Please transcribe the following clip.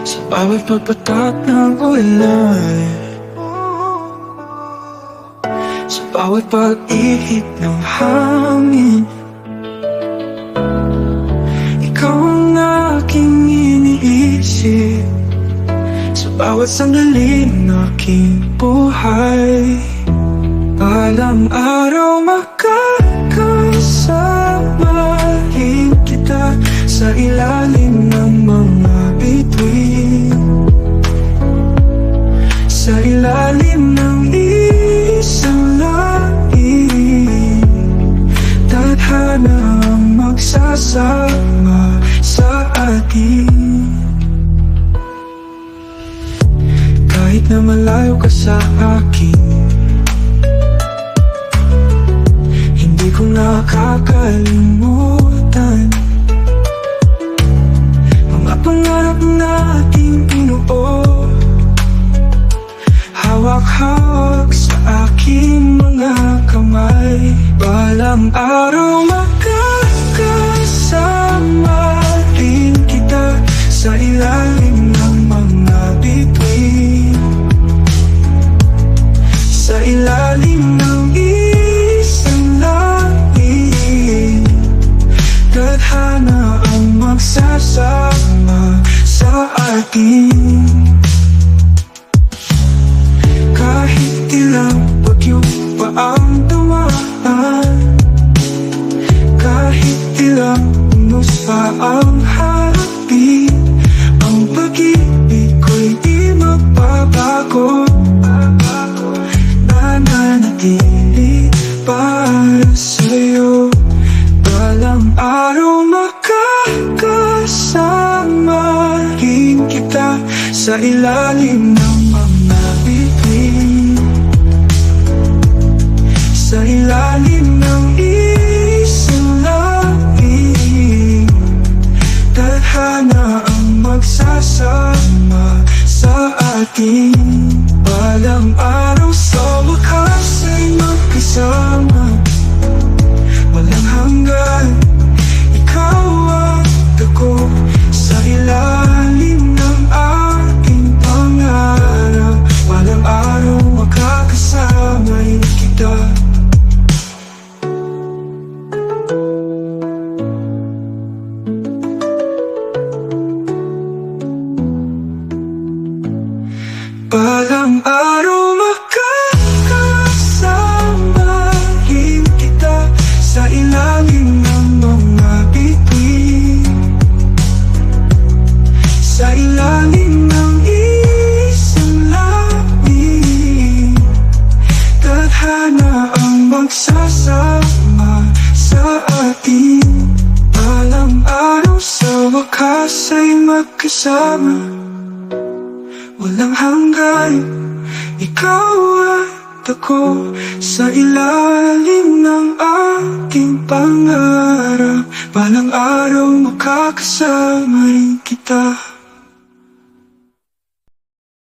Sa bawat pagpatak ng ulan, sa bawat pag-ihip ng hangin, ikaw ang aking iniisip. Sa bawat sandali ng aking buhay, alam araw makakasamahin kita sa ilalim ng mga bituin, sa ilalim ng isang langit. Tadhana ang magsasama sa atin. Kahit na malayo ka sa akin, hindi ko nakakalimutan mga pangarap nating binuo. Hawak-hawak sa aking mga kamay, balang araw makakasama rin kita sa ilalim ng mga bituin, sa ilalim ng isang langit. Tadhana ang magsasama sa atin. Kahit ilang bagyo pa ang dumaan, kahit ilang unos pa ang harapin, ang pag-ibig ko'y di magbabago. Nananatili para sa'yo, balang araw makakasama rin kita sa ilalim ng mga bituin, sa ilalim ng isang langit. Tadhana ang magsasama sa atin, balang araw sa wakas ay magkasama. Walang hanggan, ikaw at ako, sa ilalim ng aking pangarap. Walang araw makakasama kita. Balang araw makakasama rin kita sa ilalim ng mga bituin, sa ilalim ng isang langit. Tadhana ang magsasama sa atin, balang araw sa wakas ay magkasama. Walang hanggan, ikaw at ako, sa ilalim ng aking pangarap. Balang araw makakasama rin kita.